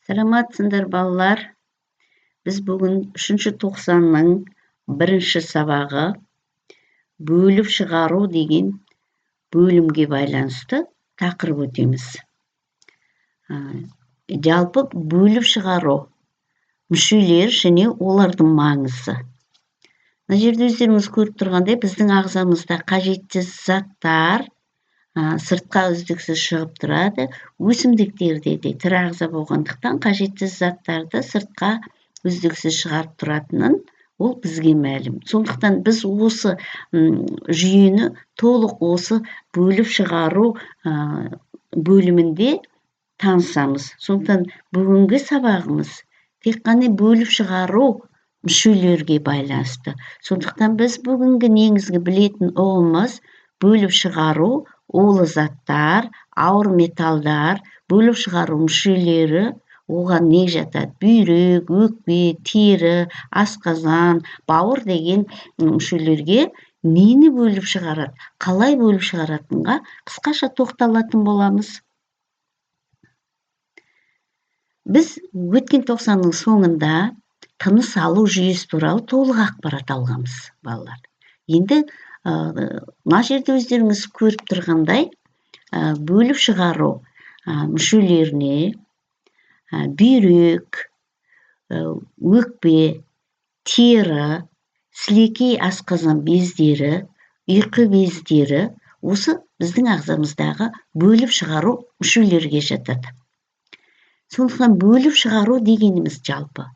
Саламатсыңдар балалар. Біз бүгін 3-ші тоқсанның 1-ші сабағы бөліп шығару деген бөлімге байланысты тақырып өтеміз. Жалпы бөліп шығару мүшелер және олардың маңызы. Мына жерде өздеріңіз көріп тұрғандай, біздің ағзамызда қажетті заттар сыртқа үздіксіз шығып тұрады. Өсімдіктерде де тірі ағза болғандықтан қажетті заттарды сыртқа үздіксіз шығарып тұратынын ол бізге мәлім. Сондықтан біз осы жүйені толық осы бөліп шығару бөлімінде танысамыз. Сондықтан бүгінгі сабағымыз тек қана бөліп шығару мүшелерге байланысты. Сондықтан біз бүгінгі негізгі білетін ұғымымыз бөліп шығару улы заттар, ауыр металдар, бөліп шығару мүшелері, оған не жатады? Бүйрек, өкпе, тері, асқазан, бауыр деген мүшелерге нені бөліп шығарады, қалай бөліп шығаратынға қысқаша тоқталатын боламыз. Біз өткен тоқсанның соңында тыныс алу жүйесі туралы толық ақпарат алғанбыз, балалар. Енді мына жерде өздеріңіз көріп тұрғандай, бөліп шығару мүшелеріне бүйрек, өкпе, тері, сілекей асқазан бездері, ұйқы бездері осы біздің ағзамыздағы бөліп шығару мүшелерге жатады. Сондықтан бөліп шығару дегеніміз жалпы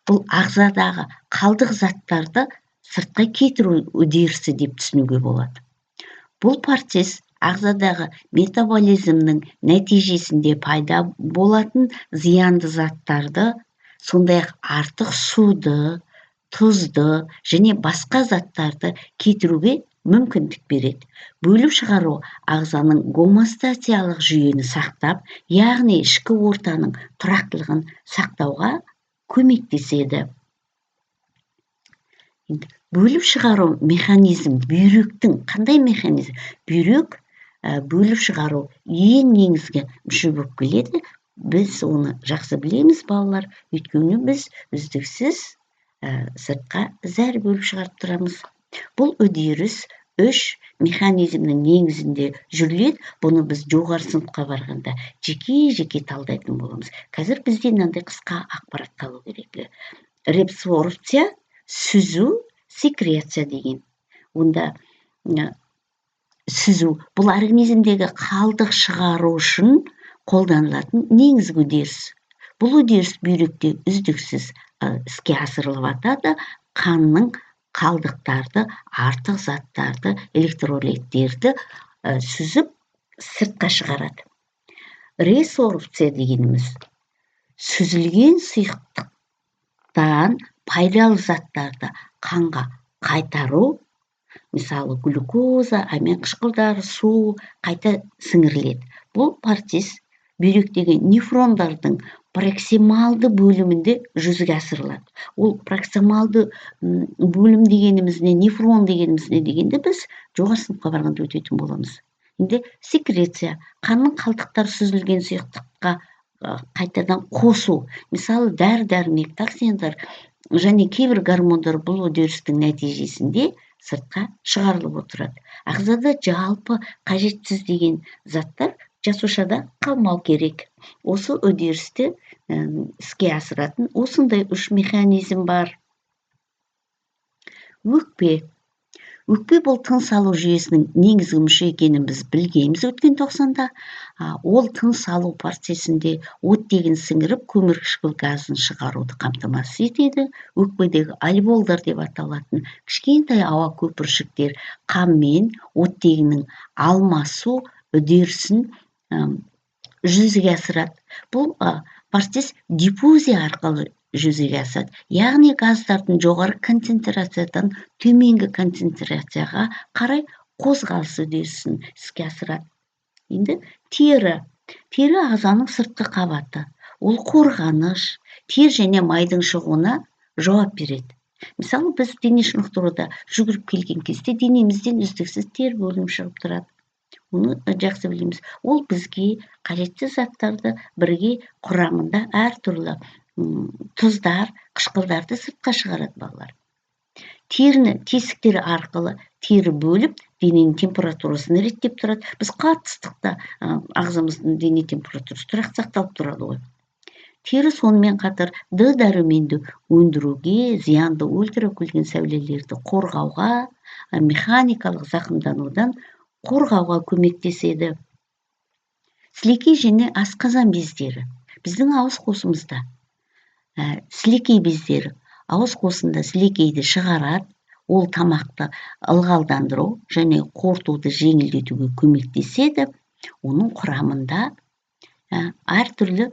бұл ағзадағы қалдық заттарды сыртқа кетіру үдерісі деп түсінуге болады. Бұл процесс ағзадағы метаболизмнің нәтижесінде пайда болатын зиянды заттарды, сондай-ақ артық суды, тұзды және басқа заттарды кетіруге мүмкіндік береді. Бөліп шығару ағзаның гомеостазиялық жүйені сақтап, яғни ішкі ортаның тұрақтылығын сақтауға көмектеседі. Бөліп шығару механизм бүйректің қандай механизм? Бүйрек бөліп шығару ең негізгі мүше болып келеді. Біз оны жақсы білеміз, балалар, өйткені біз үздіксіз сыртқа зәр бөліп шығарып тұрамыз. Бұл үдеріс 3 механизмнің негізінде жүріледі. Бұны біз жоғары сыныпқа барғанда жеке талдайтын боламыз. Қазір бізде мынандай қысқа ақпарат қалу керек. Репсорбция, сүзу, секреция деген. Онда сүзу бұл организмдегі қалдық шығару үшін қолданылатын негізгі үдеріс. Бұл үдеріс бүйректе үздіксіз іске асырылып жатады. Қанның қалдықтарды, артық заттарды, электролиттерді сүзіп сыртқа шығарады. Ресорбция дегеніміз сүзілген сұйықтықтан пайдалы заттарды қанға қайтару, мысалы глюкоза, амин қышқылдары, су қайта сіңіріледі. Бұл процесс бүйректегі нефрондардың проксималды бөлімінде жүзеге асырылады. Ол проксималды бөлім дегеніміз не, нефрон дегеніміз не дегенде біз жоғары сыныпқа барғанда өтетін боламыз. Енді секреция, қанның қалдықтар сүзілген сұйықтыққа қайтадан қосу. Мысалы дәрі-дәрмек, токсиндар және кейбір гормондар бұл үдерістің нәтижесінде сыртқа шығарылып отырады. Ағзада жалпы қажетсіз деген заттар жасушада қалмау керек. Осы үдерісті іске асыратын осындай 3 механизм бар. Өкпе. Өкпе бұл тыныс алу жүйесінің негізгі мүше екенін біз білгенбіз өткен тоқсанда. Ол тыныс алу процесінде оттегін сіңіріп, көмірқышқыл газын шығаруды қамтамасыз етеді. Өкпедегі альвеолдар деп аталатын кішкентай ауа көпіршіктер қанмен оттегінің алмасу үдерісін жүзеге асырады. Бұл процесс диффузия арқылы жүзеге асады. Яғни газдардың жоғары концентрациядан төменгі концентрацияға қарай қозғалыс үдерісін іске асырады. Енді тері. Тері ағзаның сыртқы қабаты. Ол қорғаныш, тер және майдың шығуына жауап береді. Мысалы, біз дене шынықтыруда жүгіріп келген кезде денемізден үздіксіз тер бөлініп шығып тұрады. Оны жақсы білеміз. Ол бізге қажетті заттарды бірге құрамында әртүрлі тұздар, қышқылдарды сыртқа шығарады балалар. Теріні тесіктері арқылы тері бөліп, дененің температурасын реттеп тұрады. Біз қатты ыстықта ағзамыздың дене температурасы тұрақты сақталып тұрады ғой. Тері сонымен қатар Д дәруменді өндіруге, зиянды ультракүлгін сәулелерді қорғауға, механикалық зақымданудан қорғауға көмектеседі. Сілекей және асқазан бездері. Біздің ауыз қуысымызда сілекей бездері ауыз қуысында сілекейді шығарады. Ол тамақты ылғалдандыру және қорытуды жеңілдетуге көмектеседі. Оның құрамында әртүрлі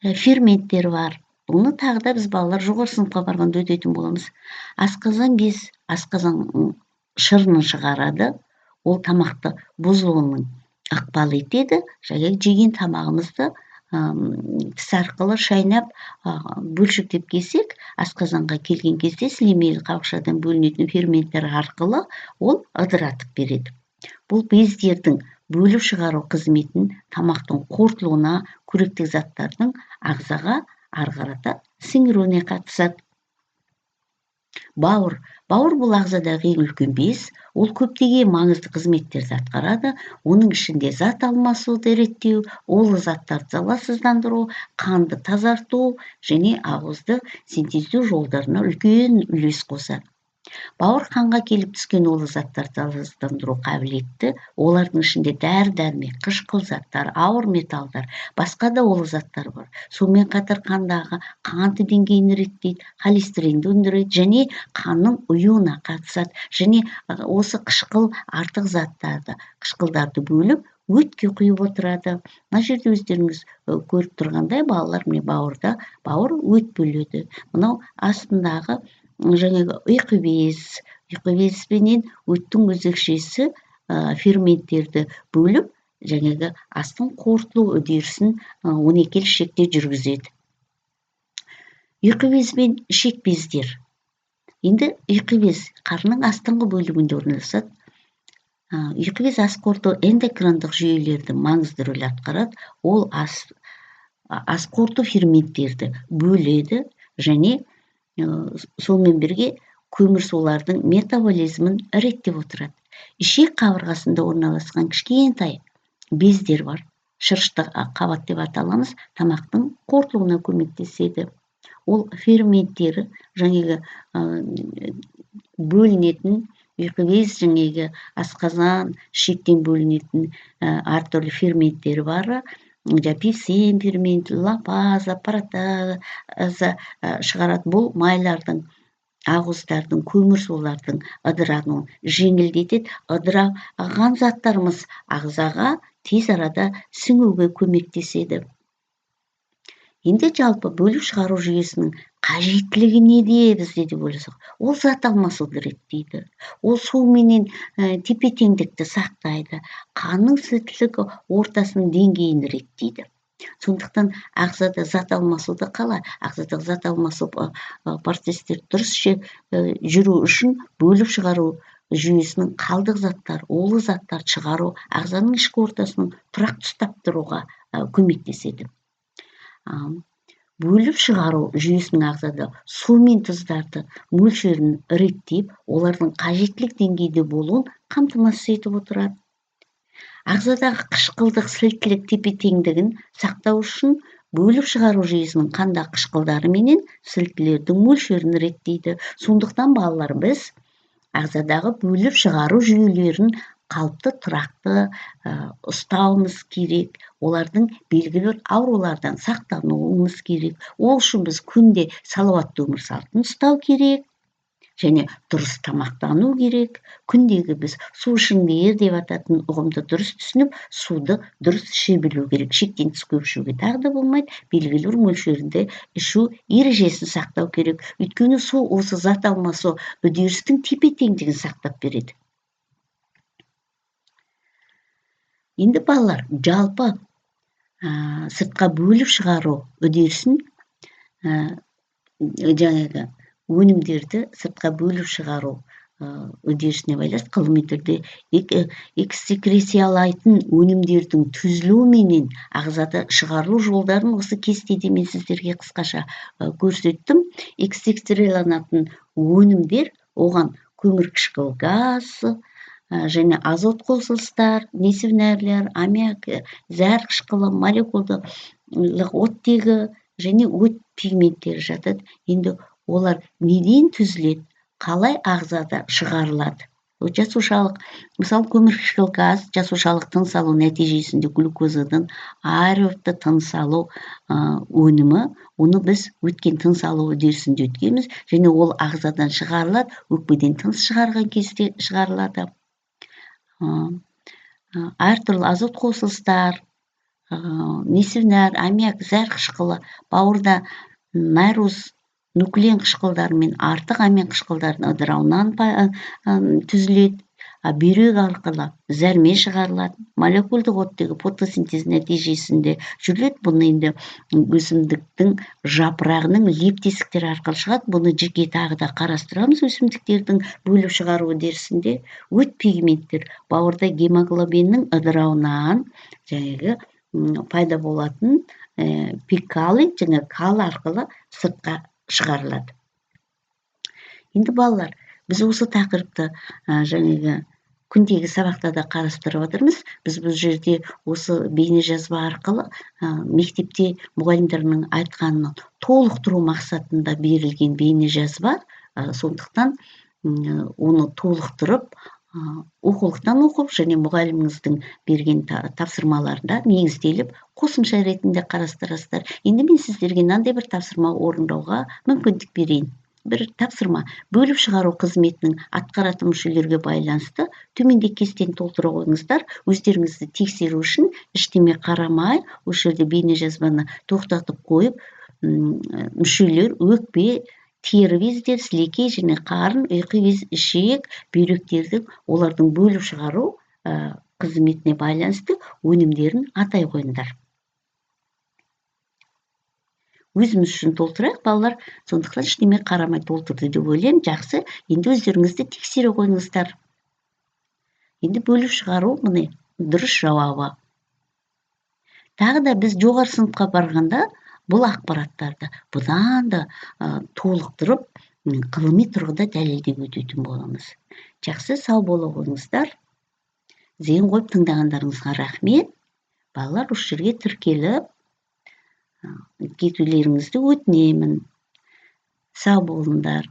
ферменттер бар. Оны тағы да біз балалар жоғары сыныпқа барғанда өтетін боламыз. Асқазан без асқазан шырынын шығарады. Ол тамақты бұзылуының ықпал етеді. Және жеген тамағымызды тіс арқылы шайнап бөлшектеп кесек, асқазанға келген кезде сілемейлі қабықшадан бөлінетін ферменттер арқылы ол ыдыратып береді. Бұл бездердің бөліп шығару қызметін тамақтың қорытылуына, қоректік заттардың ағзаға ары қарата сіңіруіне қатысады. Бауыр бұл ағзадағы ең үлкен без. Ол көптеген маңызды қызметтерді атқарады. Оның ішінде зат алмасуды реттеу, улы заттарды залалсыздандыру, қанды тазарту және ауызды синтездеу жолдарына үлкен үлес қосады. Бауыр қанға келіп түскен улы заттарды залалсыздандыру қабілетті. Олардың ішінде дәрі-дәрмек, қышқыл заттар, ауыр металдар, басқа да улы заттар бар. Сонымен қатар қандағы қанты деңгейін реттейді, холестеринді өндіреді және қанның ұюына қатысады. Және осы қышқыл артық заттарды, қышқылдарды бөліп өтке құйып отырады. Мына жерде өздеріңіз көріп тұрғандай, балалар міне бауыр өт бөледі. Мынау астындағы жаңағы ұйқы безбенен өттің өзекшесі ферменттерді бөліп, жаңағы астың қорытылу үдерісін 12 ішекте жүргізеді. Ұйқы без бен ішек бездер. Енді ұйқы без қарынның астыңғы бөлігінде орналасады. Ұйқы без ас қорыту эндокриндік жүйелерді маңызды рөл атқарады. Ол ас қорыту ферменттерді бөледі және сонымен бірге көмірсулардың метаболизмін реттеп отырады. Ішек қабырғасында орналасқан кішкентай бездер бар. Шырышты қабат деп аталамыз, тамақтың қорытылуына көмектеседі. Ол ферменттері жаңағы бөлінетін ұйқы без, жаңағы асқазан, ішектен бөлінетін әртүрлі ферменттері бар. Пепсин ферменті, лапаза, паратаза шығарады. Бұл майлардың, ақуыздардың, көмірсулардың ыдырануын жеңілдетеді. Ыдыраған заттарымыз ағзаға тез арада сіңуге көмектеседі. Енді жалпы бөліп шығару жүйесінің қажеттілігі неде бізде деп ойласақ, ол зат алмасуды реттейді. Ол су менен тепе-теңдікті сақтайды. Қанның сілтілігі ортасының деңгейін реттейді. Сондықтан ағзада зат алмасуды қалай? Ағзадағы зат алмасу процестер дұрыс жүру үшін бөліп шығару жүйесінің қалдық заттар, улы заттар шығару ағзаның ішкі ортасының тұрақты ұстап тұруға көмектеседі. Бөліп шығару жүйесінің ағзада су мен тұздарды мөлшерін реттеп, олардың қажеттілік деңгейде болуын қамтамасыз етіп отырады. Ағзадағы қышқылдық сілтілік тепе-теңдігін сақтау үшін бөліп шығару жүйесінің қандағы қышқылдары менен сілтілердің мөлшерін реттейді. Сондықтан балалар біз ағзадағы бөліп шығару жүйелерін қалыпты тұрақты ұстауымыз керек. Олардың белгілі бір аурулардан сақтануымыз керек. Ол үшін біз күнде салауатты өмір салтын ұстау керек және дұрыс тамақтану керек. Күндегі біз су ішіңдер деп ататын ұғымды дұрыс түсініп, суды дұрыс іше білу керек. Шектен тыс көп ішуге тағы да болмайды. Белгілі бір мөлшерінде ішу ережесін сақтау керек. Өйткені су осы зат алмасу үдерістің тепе-теңдігін сақтап береді. Енді балалар, жалпы сыртқа бөліп шығару үдерісін жаңағы өнімдерді сыртқа бөліп шығару үдерісіне байланысты ғылыми түрде экскрециялайтын өнімдердің түзілуі менен ағзада шығарылу жолдарын осы кестеде мен сіздерге қысқаша көрсеттім. Экскрецияланатын өнімдер оған көмірқышқыл газ және азот қосылыстар, несібінәрлер, аммиак, зәр қышқылы, молекулалық оттегі және өт пигменттері жатады. Енді олар неден түзіледі, қалай ағзада шығарылады? Жасушалық, мысалы көмірқышқыл газ жасушалық тыныс алу нәтижесінде глюкозадан аэробты тыныс алу өнімі, оны біз өткен тыныс алу үдерісінде өткенбіз және ол ағзадан шығарылады, өкпеден тыныс шығарған кезде шығарылады. Әртүрлі азот қосылыстар, несібінәр, аммиак, зәр қышқылы бауырда найруз нуклеин қышқылдары мен артық амин қышқылдардың ыдырауынан түзіледі. Бүйрек арқылы зәрме шығарылады. Молекулдық оттегі фотосинтез нәтижесінде жүреді. Бұны енді өсімдіктің жапырағының леп тесіктері арқылы шығады. Бұны жеке тағы да қарастырамыз. Өсімдіктердің бөліп шығару үдерісінде өт пигменттер бауырда гемоглобиннің ыдырауынан жаңағы пайда болатын пикалы және кал арқылы сыртқа шығарылады. Енді балалар, біз осы тақырыпты жаңағы күндегі сабақта да қарастырып отырмыз. Біз бұл жерде осы бейне жазба арқылы мектепте мұғалімдердің айтқанын толықтыру мақсатында берілген бейне жазба. Сондықтан оны толықтырып оқулықтан оқып және мұғаліміңіздің берген тапсырмаларында негізделіп қосымша ретінде қарастырасыздар. Енді мен сіздерге мынандай бір тапсырма орындауға мүмкіндік берейін. Бір тапсырма: бөліп шығару қызметінің атқаратын мүшелерге байланысты төменде кестені толтыра қойыңыздар. Өздеріңізді тексеру үшін ештеме қарамай, осы жерде бейне жазбаны тоқтатып қойып, мүшелер өкпе, тері бездер, сілекей және қарын, ұйқы без, ішек, бүйректердің олардың бөліп шығару қызметіне байланысты өнімдерін атай қойыңдар. Өзіміз үшін толтырайық, балалар, сондықтан ештеме қарамай толтырды деп ойлаймын. Жақсы, енді өздеріңізді тексере қойыңыздар. Енді бөліп шығару міне дұрыс жауабы. Тағы да біз жоғары сыныпқа барғанда бұл ақпараттарды бұдан да толықтырып, ғылыми тұрғыда дәлелдеп өтетін боламыз. Жақсы, сау бола қойыңыздар. Зейін қойып тыңдағандарыңызға рахмет. Балалар, осы жерге тіркеліп кетулеріңізді өтінемін. Сау болыңдар.